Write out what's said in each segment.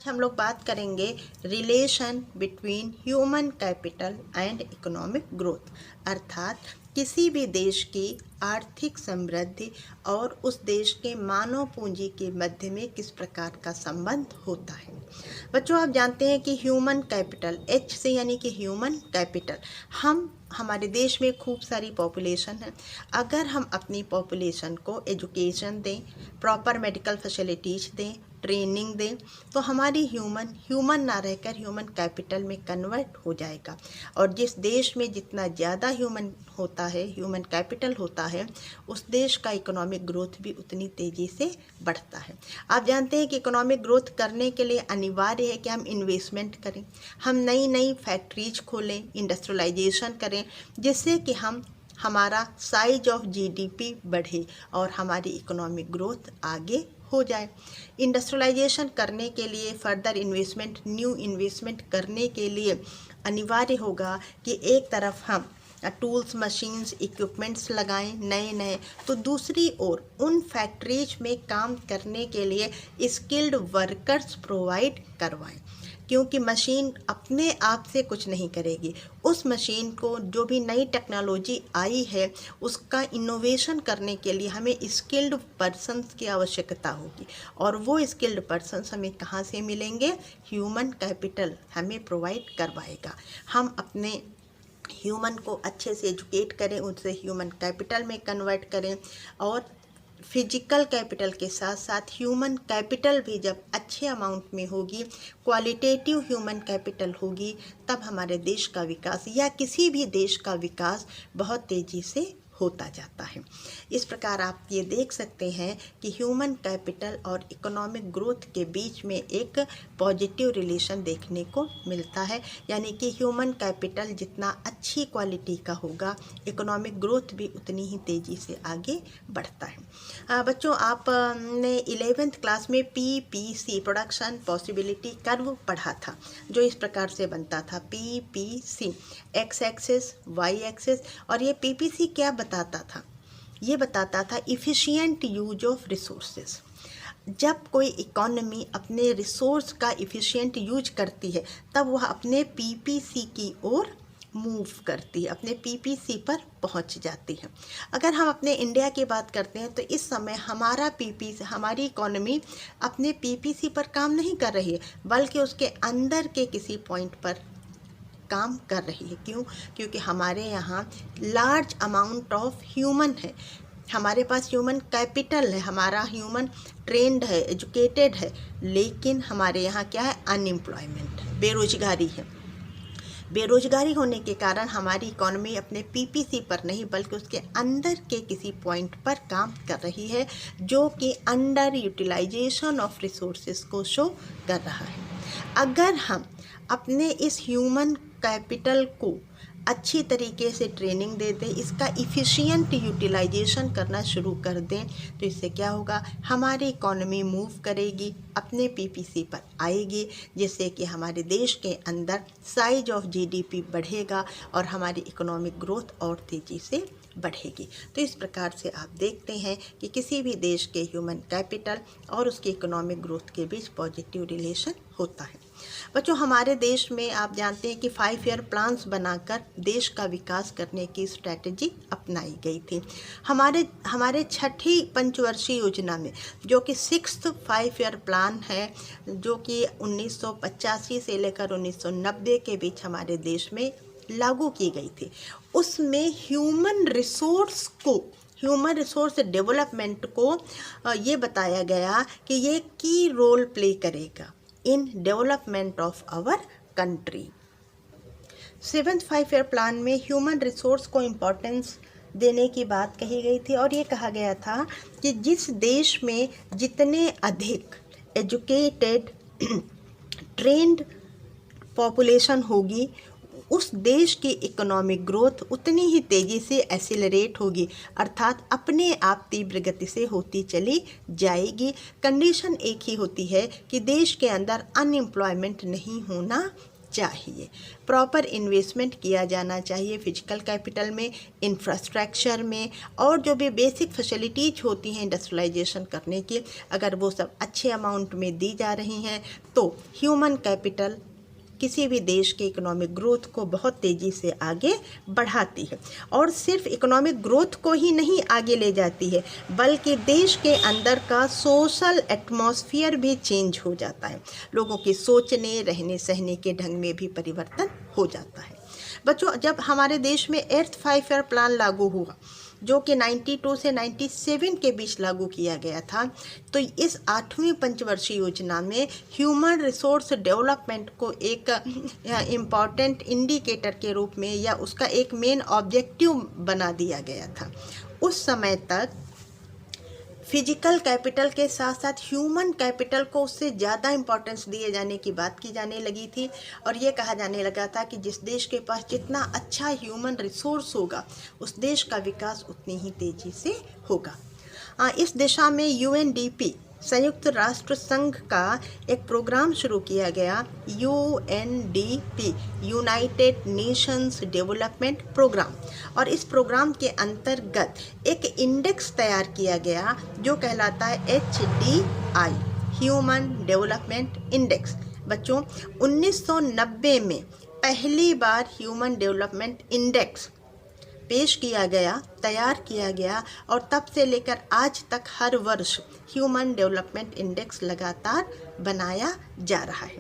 हम लोग बात करेंगे relation between human capital and economic growth, अर्थात किसी भी देश की आर्थिक समृद्धि और उस देश के मानव पूंजी के मध्य में किस प्रकार का संबंध होता है। बच्चों, आप जानते हैं कि ह्यूमन कैपिटल, एच से यानी कि ह्यूमन कैपिटल, हमारे देश में खूब सारी पॉपुलेशन है। अगर हम अपनी पॉपुलेशन को एजुकेशन दें, प्रॉपर मेडिकल फैसिलिटीज़ दें, ट्रेनिंग दें, तो हमारी ह्यूमन ना रहकर ह्यूमन कैपिटल में कन्वर्ट हो जाएगा। और जिस देश में जितना ज़्यादा ह्यूमन कैपिटल होता है, उस देश का इकोनॉमिक ग्रोथ भी उतनी तेज़ी से बढ़ता है। आप जानते हैं कि इकोनॉमिक ग्रोथ करने के लिए अनिवार्य है कि हम इन्वेस्टमेंट करें, हम नई नई फैक्ट्रीज खोलें, इंडस्ट्रियलाइजेशन करें, जिससे कि हमारा साइज ऑफ जीडीपी बढ़े और हमारी इकोनॉमिक ग्रोथ आगे हो जाए। इंडस्ट्रियलाइजेशन करने के लिए, फर्दर इन्वेस्टमेंट, न्यू इन्वेस्टमेंट करने के लिए अनिवार्य होगा कि एक तरफ हम टूल्स, मशीन्स, इक्विपमेंट्स लगाएं नए नए, तो दूसरी ओर उन फैक्ट्रीज में काम करने के लिए स्किल्ड वर्कर्स प्रोवाइड करवाएं, क्योंकि मशीन अपने आप से कुछ नहीं करेगी। उस मशीन को, जो भी नई टेक्नोलॉजी आई है, उसका इनोवेशन करने के लिए हमें स्किल्ड पर्सन्स की आवश्यकता होगी। और वो स्किल्ड पर्सन्स हमें कहाँ से मिलेंगे? ह्यूमन कैपिटल हमें प्रोवाइड करवाएगा। हम अपने ह्यूमन को अच्छे से एजुकेट करें, उनसे ह्यूमन कैपिटल में कन्वर्ट करें, और फिजिकल कैपिटल के साथ साथ ह्यूमन कैपिटल भी जब अच्छे अमाउंट में होगी, क्वालिटेटिव ह्यूमन कैपिटल होगी, तब हमारे देश का विकास या किसी भी देश का विकास बहुत तेज़ी से होता जाता है। इस प्रकार आप ये देख सकते हैं कि ह्यूमन कैपिटल और इकोनॉमिक ग्रोथ के बीच में एक पॉजिटिव रिलेशन देखने को मिलता है, यानी कि ह्यूमन कैपिटल जितना अच्छी क्वालिटी का होगा, इकोनॉमिक ग्रोथ भी उतनी ही तेज़ी से आगे बढ़ता है। बच्चों, आपने 11th क्लास में PPC, प्रोडक्शन पॉसिबिलिटी कर्व पढ़ा था, जो इस प्रकार से बनता था, PPC, X axis, Y axis. और ये PPC क्या बताता था? ये बताता था इफ़िशियंट यूज ऑफ रिसोर्सेज। जब कोई इकोनॉमी अपने रिसोर्स का इफ़िशियंट यूज करती है, तब वह अपने PPC की ओर मूव करती है, अपने PPC पर पहुंच जाती है। अगर हम अपने इंडिया की बात करते हैं, तो इस समय हमारी इकोनॉमी अपने PPC पर काम नहीं कर रही है, बल्कि उसके अंदर के किसी पॉइंट पर काम कर रही है। क्यों? क्योंकि हमारे यहाँ लार्ज अमाउंट ऑफ ह्यूमन है, हमारे पास ह्यूमन कैपिटल है, हमारा ह्यूमन ट्रेंड है, एजुकेटेड है, लेकिन हमारे यहाँ क्या है? अनएम्प्लॉयमेंट, बेरोजगारी है। बेरोजगारी होने के कारण हमारी इकोनॉमी अपने PPC पर नहीं, बल्कि उसके अंदर के किसी पॉइंट पर काम कर रही है, जो कि अंडर यूटिलाइजेशन ऑफ रिसोर्सेज को शो कर रहा है। अगर हम अपने इस ह्यूमन कैपिटल को अच्छी तरीके से ट्रेनिंग दे दें, इसका इफ़िशियंट यूटिलाइजेशन करना शुरू कर दें, तो इससे क्या होगा? हमारी इकोनॉमी मूव करेगी, अपने PPC पर आएगी, जिससे कि हमारे देश के अंदर साइज ऑफ GDP बढ़ेगा और हमारी इकोनॉमिक ग्रोथ और तेज़ी से बढ़ेगी। तो इस प्रकार से आप देखते हैं कि किसी भी देश के ह्यूमन कैपिटल और उसके इकोनॉमिक ग्रोथ के बीच पॉजिटिव रिलेशन होता है। बच्चों, हमारे देश में आप जानते हैं कि 5 ईयर प्लान्स बनाकर देश का विकास करने की स्ट्रैटेजी अपनाई गई थी। हमारे छठी पंचवर्षीय योजना में, जो कि 6th 5 ईयर प्लान है, जो कि 1985 से लेकर 1990 के बीच हमारे देश में लागू की गई थी, उसमें ह्यूमन रिसोर्स डेवलपमेंट को ये बताया गया कि ये की रोल प्ले करेगा in development of our country. 7th 5 year plan में ह्यूमन रिसोर्स को इम्पोर्टेंस देने की बात कही गई थी, और ये कहा गया था कि जिस देश में जितने अधिक एजुकेटेड, ट्रेंड पॉपुलेशन होगी, उस देश की इकोनॉमिक ग्रोथ उतनी ही तेज़ी से एक्सीलरेट होगी, अर्थात अपने आप तीव्र गति से होती चली जाएगी। कंडीशन एक ही होती है कि देश के अंदर अनएम्प्लॉयमेंट नहीं होना चाहिए। प्रॉपर इन्वेस्टमेंट किया जाना चाहिए फिजिकल कैपिटल में, इंफ्रास्ट्रक्चर में, और जो भी बेसिक फैसिलिटीज होती हैं इंडस्ट्रियलाइजेशन करने की, अगर वो सब अच्छे अमाउंट में दी जा रही हैं तो ह्यूमन कैपिटल किसी भी देश के इकोनॉमिक ग्रोथ को बहुत तेज़ी से आगे बढ़ाती है। और सिर्फ इकोनॉमिक ग्रोथ को ही नहीं आगे ले जाती है, बल्कि देश के अंदर का सोशल एटमॉस्फेयर भी चेंज हो जाता है। लोगों के सोचने, रहने सहने के ढंग में भी परिवर्तन हो जाता है। बच्चों, जब हमारे देश में 8th 5 ईयर प्लान लागू हुआ, जो कि 92 से 97 के बीच लागू किया गया था, तो इस 8वीं पंचवर्षीय योजना में ह्यूमन रिसोर्स डेवलपमेंट को एक इम्पॉर्टेंट इंडिकेटर के रूप में या उसका एक मेन ऑब्जेक्टिव बना दिया गया था। उस समय तक फिजिकल कैपिटल के साथ साथ ह्यूमन कैपिटल को उससे ज़्यादा इम्पोर्टेंस दिए जाने की बात की जाने लगी थी, और ये कहा जाने लगा था कि जिस देश के पास जितना अच्छा ह्यूमन रिसोर्स होगा उस देश का विकास उतनी ही तेज़ी से होगा। इस दिशा में UNDP संयुक्त राष्ट्र संघ का एक प्रोग्राम शुरू किया गया, UNDP United Nations Development Programme, और इस प्रोग्राम के अंतर्गत एक इंडेक्स तैयार किया गया जो कहलाता है HDI, ह्यूमन डेवलपमेंट इंडेक्स। बच्चों, 1990 में पहली बार ह्यूमन डेवलपमेंट इंडेक्स पेश किया गया, तैयार किया गया, और तब से लेकर आज तक हर वर्ष ह्यूमन डेवलपमेंट इंडेक्स लगातार बनाया जा रहा है।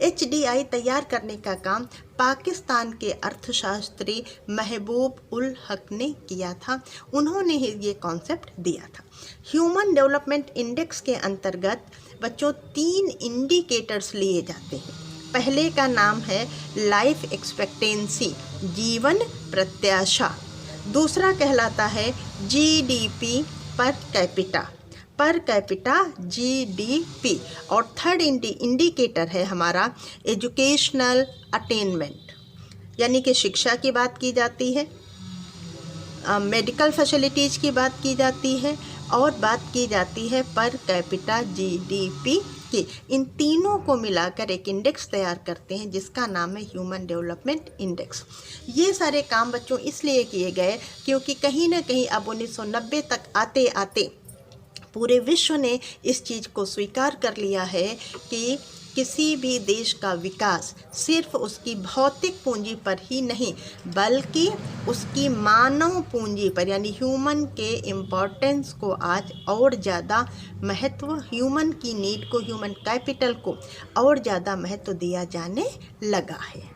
HDI तैयार करने का काम पाकिस्तान के अर्थशास्त्री महबूब उल हक ने किया था। उन्होंने ही ये कॉन्सेप्ट दिया था। ह्यूमन डेवलपमेंट इंडेक्स के अंतर्गत बच्चों 3 इंडिकेटर्स लिए जाते हैं। पहले का नाम है लाइफ एक्सपेक्टेंसी, जीवन प्रत्याशा। दूसरा कहलाता है GDP पर कैपिटा GDP, और थर्ड इंडिकेटर है हमारा एजुकेशनल अटेनमेंट, यानी कि शिक्षा की बात की जाती है, मेडिकल फैसिलिटीज़ की बात की जाती है, और बात की जाती है पर कैपिटा GDP की। इन तीनों को मिलाकर एक इंडेक्स तैयार करते हैं जिसका नाम है ह्यूमन डेवलपमेंट इंडेक्स। ये सारे काम बच्चों इसलिए किए गए क्योंकि कहीं ना कहीं अब 1990 तक आते आते पूरे विश्व ने इस चीज़ को स्वीकार कर लिया है कि किसी भी देश का विकास सिर्फ उसकी भौतिक पूंजी पर ही नहीं, बल्कि उसकी मानव पूंजी पर, यानी ह्यूमन के इम्पोर्टेंस को आज और ज़्यादा महत्व, ह्यूमन की नीड को, ह्यूमन कैपिटल को और ज़्यादा महत्व दिया जाने लगा है।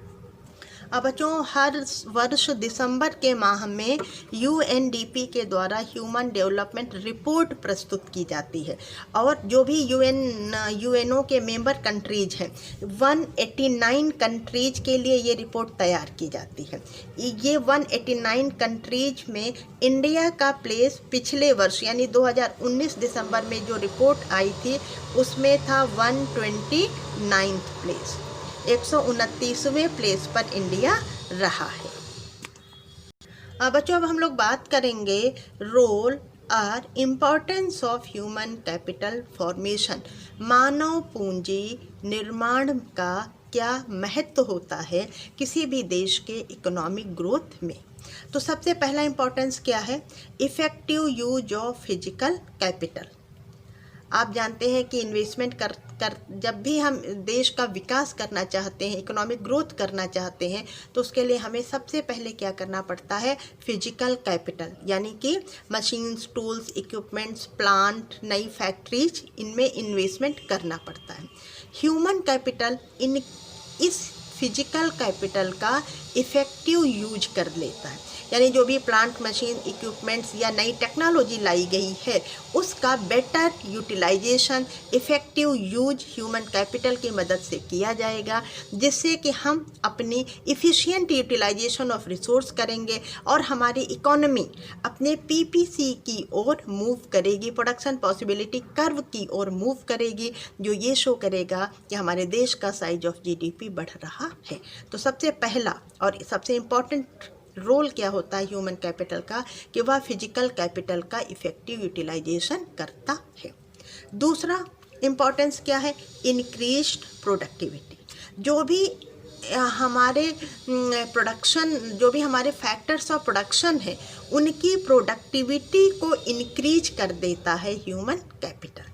अब बच्चों, हर वर्ष दिसंबर के माह में UNDP के द्वारा ह्यूमन डेवलपमेंट रिपोर्ट प्रस्तुत की जाती है, और जो भी UNO के मेंबर कंट्रीज हैं 189 कंट्रीज के लिए ये रिपोर्ट तैयार की जाती है। ये 189 कंट्रीज में इंडिया का प्लेस पिछले वर्ष यानी 2019 दिसंबर में जो रिपोर्ट आई थी उसमें था 129th प्लेस, 129वें प्लेस पर इंडिया रहा है। बच्चों, अब हम लोग बात करेंगे रोल और importance of human capital formation. मानव पूंजी निर्माण का क्या महत्व होता है किसी भी देश के इकोनॉमिक ग्रोथ में। तो सबसे पहला इम्पोर्टेंस क्या है? Effective use of physical capital. आप जानते हैं कि इन्वेस्टमेंट कर जब भी हम देश का विकास करना चाहते हैं, इकोनॉमिक ग्रोथ करना चाहते हैं, तो उसके लिए हमें सबसे पहले क्या करना पड़ता है? फिजिकल कैपिटल, यानी कि मशीन्स, टूल्स, इक्विपमेंट्स, प्लांट, नई फैक्ट्रीज, इनमें इन्वेस्टमेंट करना पड़ता है। ह्यूमन कैपिटल इस फिजिकल कैपिटल का इफ़ेक्टिव यूज कर लेता है, यानी जो भी प्लांट, मशीन, इक्विपमेंट्स या नई टेक्नोलॉजी लाई गई है उसका better utilisation, effective use human capital की मदद से किया जाएगा, जिससे कि हम अपनी इफ़िशियंट यूटिलाइजेशन ऑफ रिसोर्स करेंगे और हमारी इकोनॉमी अपने PPC की ओर मूव करेगी, प्रोडक्शन पॉसिबिलिटी कर्व की ओर मूव करेगी, जो ये शो करेगा कि हमारे देश का साइज ऑफ GDP बढ़ रहा है। तो सबसे पहला और सबसे इम्पॉर्टेंट रोल क्या होता है ह्यूमन कैपिटल का, कि वह फिजिकल कैपिटल का इफ़ेक्टिव यूटिलाइजेशन करता है। दूसरा इम्पॉर्टेंस क्या है? Increased productivity. जो भी हमारे प्रोडक्शन, जो भी हमारे फैक्टर्स ऑफ प्रोडक्शन है, उनकी प्रोडक्टिविटी को इंक्रीज कर देता है ह्यूमन कैपिटल।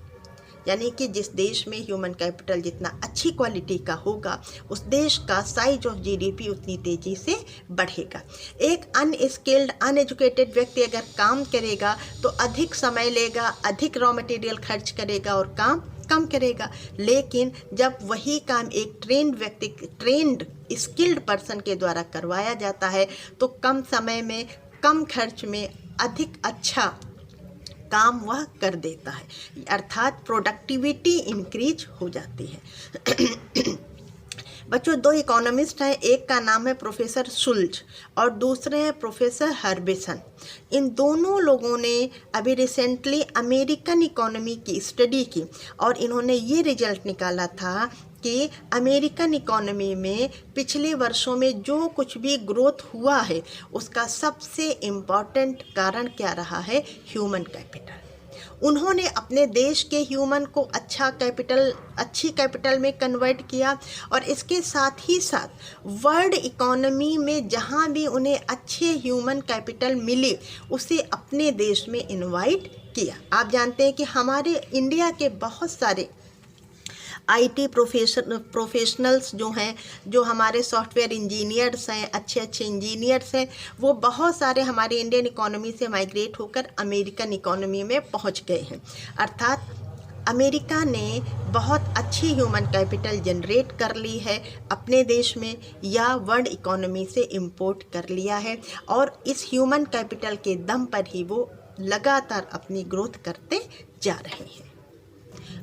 यानी कि जिस देश में ह्यूमन कैपिटल जितना अच्छी क्वालिटी का होगा, उस देश का साइज ऑफ जीडीपी उतनी तेज़ी से बढ़ेगा। एक अनस्किल्ड, अनएजुकेटेड व्यक्ति अगर काम करेगा तो अधिक समय लेगा, अधिक रॉ मटेरियल खर्च करेगा और काम कम करेगा। लेकिन जब वही काम एक ट्रेंड स्किल्ड पर्सन के द्वारा करवाया जाता है तो कम समय में, कम खर्च में अधिक अच्छा काम वह कर देता है, अर्थात प्रोडक्टिविटी इंक्रीज हो जाती है। बच्चों, दो इकोनॉमिस्ट हैं, एक का नाम है प्रोफेसर शुल्ज और दूसरे हैं प्रोफेसर हर्बिसन। इन दोनों लोगों ने अभी रिसेंटली अमेरिकन इकोनॉमी की स्टडी की और इन्होंने ये रिजल्ट निकाला था कि अमेरिकन इकोनॉमी में पिछले वर्षों में जो कुछ भी ग्रोथ हुआ है, उसका सबसे इम्पॉर्टेंट कारण क्या रहा है? Human capital. उन्होंने अपने देश के ह्यूमन को अच्छी कैपिटल में कन्वर्ट किया और इसके साथ ही साथ वर्ल्ड इकोनॉमी में जहाँ भी उन्हें अच्छे ह्यूमन कैपिटल मिले, उसे अपने देश में इनवाइट किया। आप जानते हैं कि हमारे इंडिया के बहुत सारे आईटी प्रोफेशनल्स जो हैं, जो हमारे सॉफ्टवेयर इंजीनियर्स हैं, अच्छे अच्छे इंजीनियर्स हैं, वो बहुत सारे हमारे इंडियन इकोनॉमी से माइग्रेट होकर अमेरिकन इकोनॉमी में पहुंच गए हैं। अर्थात अमेरिका ने बहुत अच्छी ह्यूमन कैपिटल जनरेट कर ली है अपने देश में या वर्ल्ड इकोनॉमी से इंपोर्ट कर लिया है और इस ह्यूमन कैपिटल के दम पर ही वो लगातार अपनी ग्रोथ करते जा रहे हैं।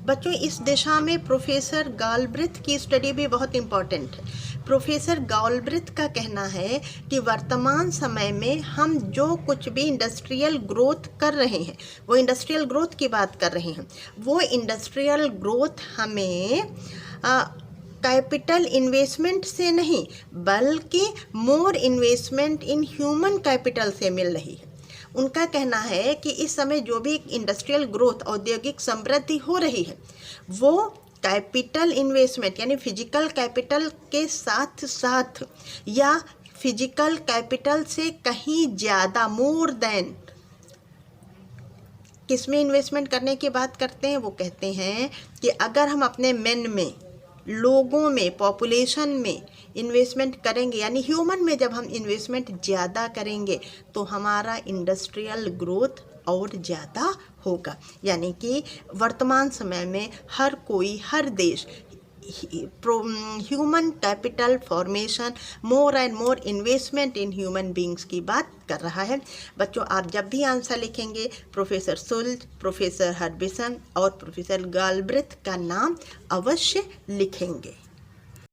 बच्चों, इस दिशा में प्रोफेसर गालब्रिथ की स्टडी भी बहुत इम्पॉर्टेंट है। प्रोफेसर गालब्रिथ का कहना है कि वर्तमान समय में हम जो कुछ भी इंडस्ट्रियल ग्रोथ कर रहे हैं, वो इंडस्ट्रियल ग्रोथ की बात कर रहे हैं, वो इंडस्ट्रियल ग्रोथ हमें कैपिटल इन्वेस्टमेंट से नहीं बल्कि more investment in human capital से मिल रही है। उनका कहना है कि इस समय जो भी इंडस्ट्रियल ग्रोथ, औद्योगिक समृद्धि हो रही है, वो कैपिटल इन्वेस्टमेंट यानी फिजिकल कैपिटल के साथ साथ या फिजिकल कैपिटल से कहीं ज़्यादा, मोर देन, किसमें इन्वेस्टमेंट करने की बात करते हैं? वो कहते हैं कि अगर हम अपने मेन में, लोगों में, पॉपुलेशन में इन्वेस्टमेंट करेंगे, यानी ह्यूमन में जब हम इन्वेस्टमेंट ज़्यादा करेंगे तो हमारा इंडस्ट्रियल ग्रोथ और ज़्यादा होगा। यानी कि वर्तमान समय में हर देश human capital formation, more and more investment in human beings की बात कर रहा है। बच्चों, आप जब भी आंसर लिखेंगे प्रोफेसर शुल्ज, प्रोफेसर हर्बिसन और प्रोफेसर गालब्रिथ का नाम अवश्य लिखेंगे।